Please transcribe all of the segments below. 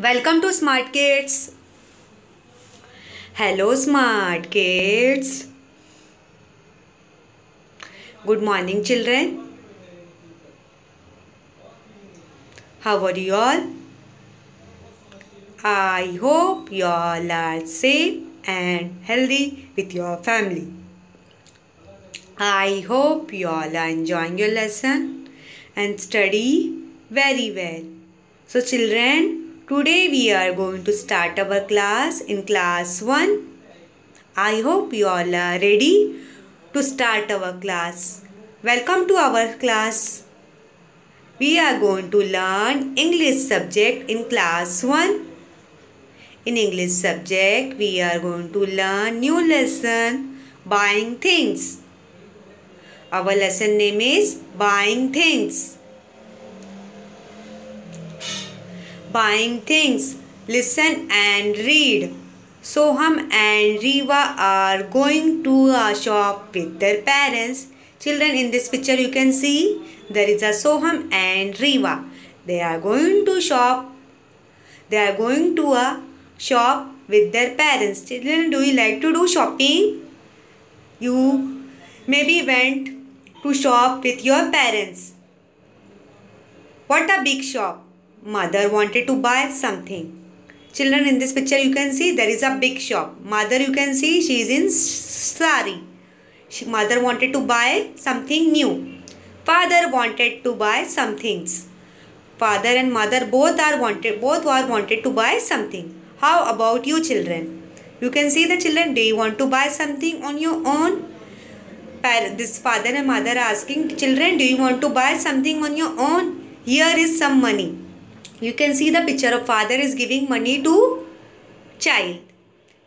Welcome to Smart Kids. Hello, Smart Kids. Good morning, children. How are you all? I hope you all are safe and healthy with your family. I hope you all are enjoying your lesson and study very well. So, children, today we are going to start our class in class 1. I hope you all are ready to start our class. Welcome to our class. We are going to learn English subject in class 1. In English subject, we are going to learn new lesson, buying things. Our lesson name is buying things. Buying things. Listen and read. Soham and Riva are going to a shop with their parents. Children, in this picture you can see there is a Soham and Riva. They are going to shop. They are going to a shop with their parents. Children, do you like to do shopping? You maybe went to shop with your parents. What a big shop. Mother wanted to buy something. Children, in this picture you can see there is a big shop. Mother, you can see she is in sari. Mother wanted to buy something new. Father wanted to buy some things. Father and mother both are wanted to buy something. How about you, children? You can see the children. Do you want to buy something on your own? This father and mother are asking children, do you want to buy something on your own? Here is some money. You can see the picture of father is giving money to child.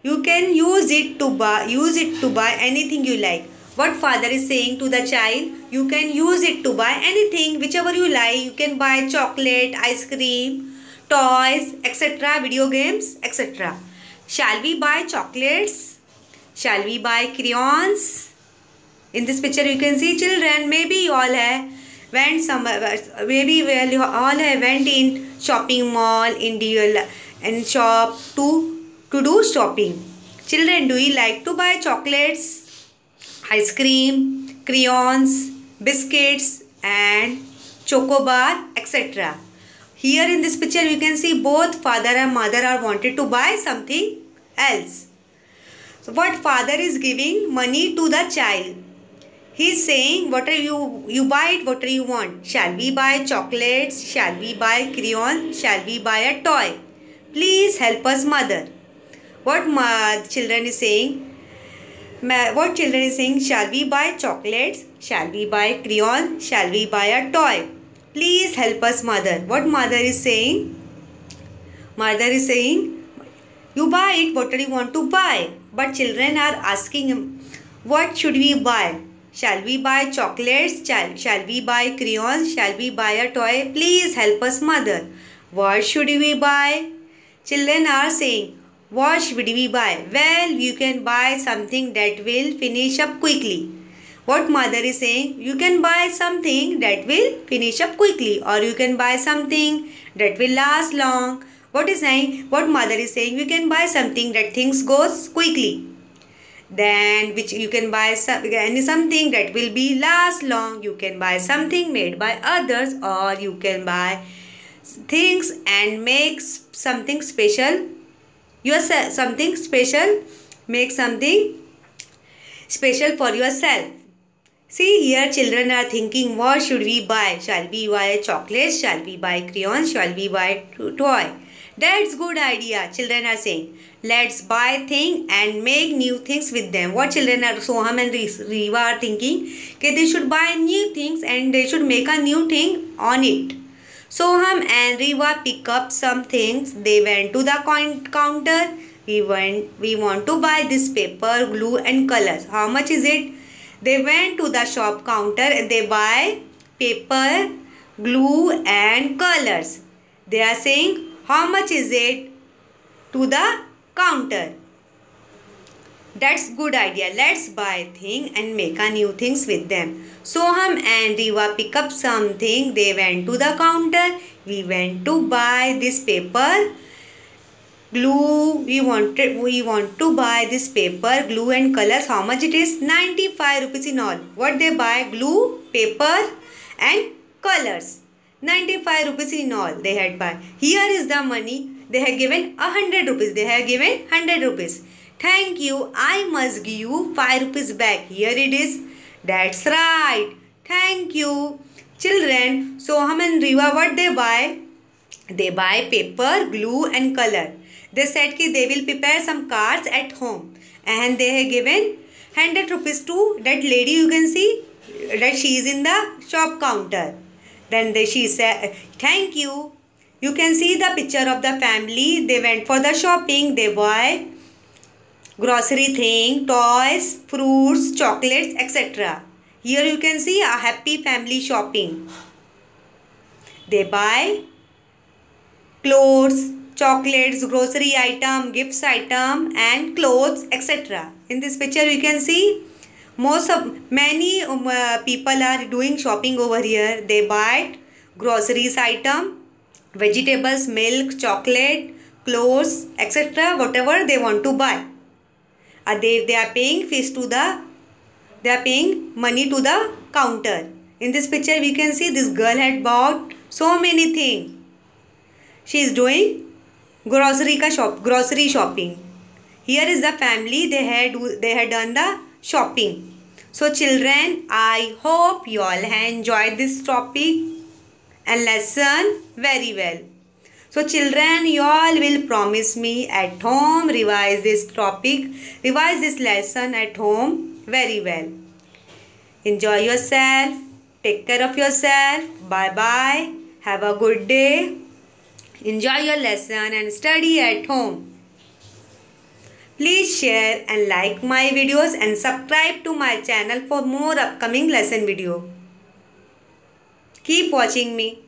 You can use it to buy anything you like. What father is saying to the child, you can use it to buy anything whichever you like. You can buy chocolate, ice cream, toys, etc., video games, etc. Shall we buy chocolates? Shall we buy crayons? In this picture you can see children, maybe you all have went somewhere, you all have went in shopping mall, in deal and shop to do shopping. Children, do you like to buy chocolates, ice cream, crayons, biscuits and chocobar, etc. Here in this picture you can see both father and mother are wanted to buy something else. So what father is giving money to the child. He is saying, what are you buy it, whatever you want. Shall we buy chocolates? Shall we buy crayons? Shall we buy a toy? Please help us, mother. What children is saying? What children is saying? Shall we buy chocolates? Shall we buy crayons? Shall we buy a toy? Please help us, mother. What mother is saying? Mother is saying, you buy it, whatever you want to buy. But children are asking him, what should we buy? Shall we buy chocolates? Shall we buy crayons? Shall we buy a toy? Please help us, mother. What should we buy? Children are saying, what should we buy? Well, you can buy something that will finish up quickly. What mother is saying, you can buy something that will finish up quickly, or you can buy something that will last long. What mother is saying, you can buy something that things goes quickly. Then which you can buy something that will be last long. You can buy something made by others, or you can buy things and make something special yourself. Make something special for yourself. See, here children are thinking, what should we buy? Shall we buy chocolates? Shall we buy crayons? Shall we buy toy? That's good idea. Children are saying, let's buy things and make new things with them. What children are, Soham and Riva are thinking, okay, they should buy new things and they should make a new thing on it. Soham and Riva pick up some things. They went to the counter. We want to buy this paper, glue and colors. How much is it? They went to the shop counter and they buy paper, glue and colors. They are saying, how much is it? To the counter. That's good idea. Let's buy things and make a new things with them. Soham and Riva pick up something. They went to the counter. We went to buy this paper, glue. We want to buy this paper, glue and colors. How much it is? 95 rupees in all. What they buy? Glue, paper and colors. 95 rupees in all they had buy. Here is the money. They have given 100 rupees. They have given 100 rupees. Thank you. I must give you 5 rupees back. Here it is. That's right. Thank you. Children, Soham and Riva, what they buy? They buy paper, glue and color. They said that they will prepare some cards at home. And they have given 100 rupees to that lady. You can see that she is in the shop counter. Then she said, thank you. You can see the picture of the family. They went for the shopping. They buy grocery thing, toys, fruits, chocolates, etc. Here you can see a happy family shopping. They buy clothes, chocolates, grocery item, gifts item and clothes, etc. In this picture you can see many people are doing shopping over here. They buy groceries item, vegetables, milk, chocolate, clothes, etc. Whatever they want to buy. They are paying money to the counter. In this picture we can see this girl had bought so many things. She is doing grocery shopping. Here is the family. They had done the shopping. So children, I hope you all enjoyed this topic and lesson very well. So children, you all will promise me at home revise this topic, revise this lesson at home very well. Enjoy yourself. Take care of yourself. Bye bye. Have a good day. Enjoy your lesson and study at home. Please share and like my videos and subscribe to my channel for more upcoming lesson video. Keep watching me.